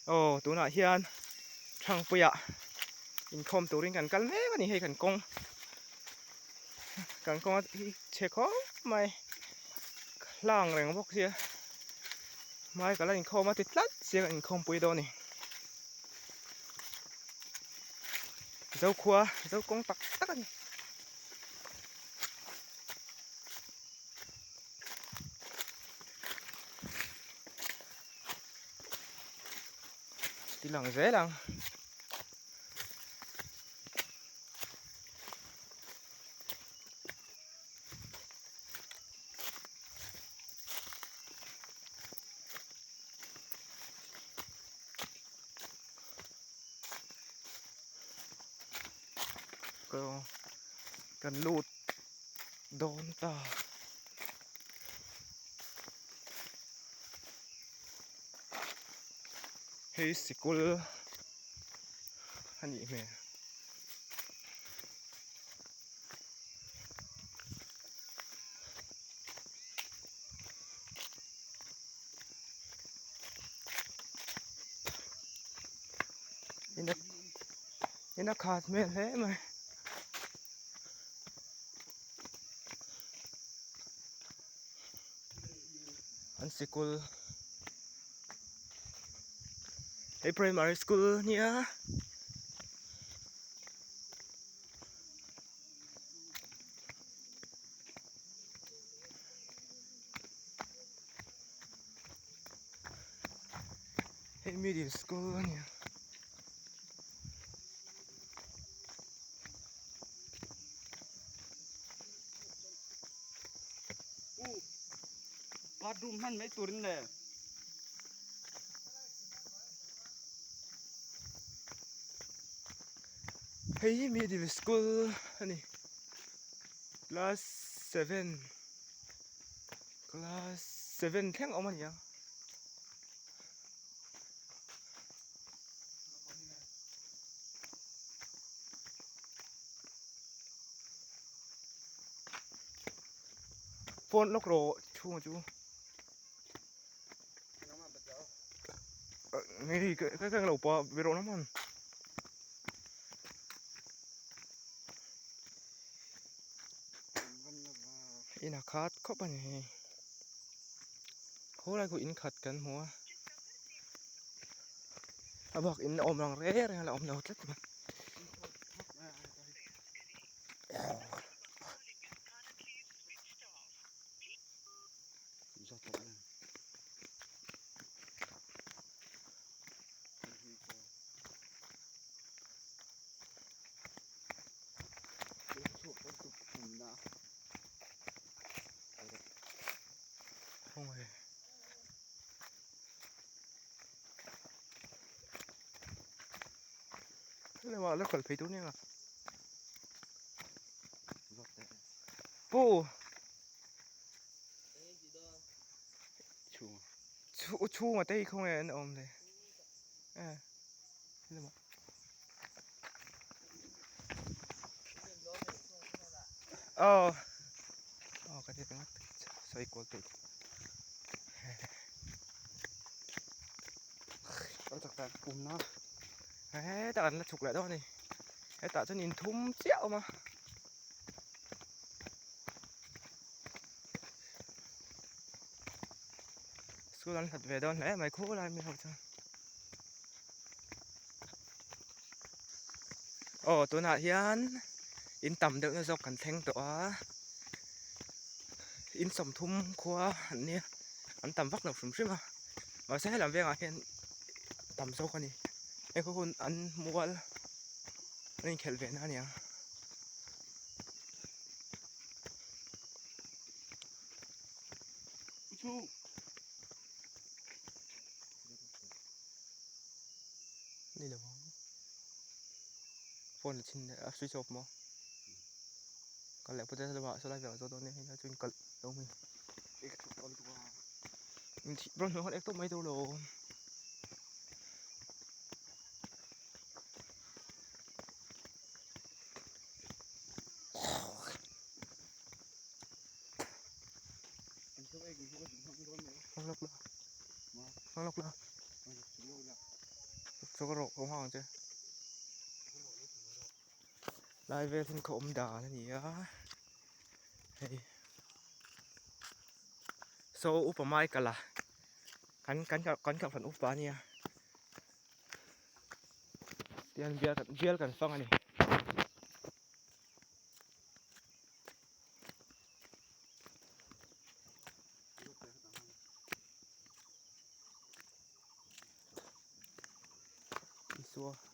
โอ้ตัวน่ะเฮียนทางปุยะอินคอมตัวริงกันกันแม่กันนี่ให้กันกงเช็คเขาไม่ล่างแรงพวกเสียไม่กันแล้วอินคอมมาติดลัดเสียอินคอมปุยโดนี่เจ้าขัวเจ้ากงตักตักกันตีหลังเสียหลังก็กันลูดโดนตาเฮ้ยสิกุลอันนี้แม่นี่นักขาดแม่เละไหมอันสิกุลไอ้ primary school เนี่ยไอ้ middle school เนี่ยปลาดุมมันไม่ตัวนี้เลย เฮ้ย middle school อันนี้ class 7 class 7แท่งออกมาเนี่ยโฟนล็อกโรชูจูนี่ก็เครื่องเราปอเวโรน้ำมันอินาคัดเข้าไปนี่เขาอะไรกูอินคัดกันหัวเอาบอกอินอมรังเร่อะไรเราอมเราจัดมาโอ้ยเลยว่าแล้วคนไปตัวเนี่ยปูชูมาเต้เขาไงอันอมเลยเลยว่าอ๋อก็จะเป็นใส่กวาดติดเราจากแต่ปุ่มนะเฮ้ยแต่อันละฉุกแหละตัวนี้ไอ้ตาจะนินทุ่มเจ้ามาสู้กันถัดเวดอนไหนไม่คู่อะไรไม่เข้าใจโอ้ตัวหนาเฮียนอินต่ำเด็กจะจบกันแทงตัวอินสมทุ่มครัวอันนี้อันต่ำวักหนักสุ่มใช่ไหมมาใช้làm việc à hiện tầm sâu con đi em có con ăn mua nên kẹt về nó nè chú đây là món phone là trên switch off mà còn lại có thể là bảo số lại vào số đó nên nó chuyên cận đâu mình thì bọn nó hết tốc mấy đâu rồi không lọc là không lọc là số cái rổ không hoang chứ lại về thành cụm đá này nhỉ hey so upamai kala kan ka phần upania tian biar kan fang ani isua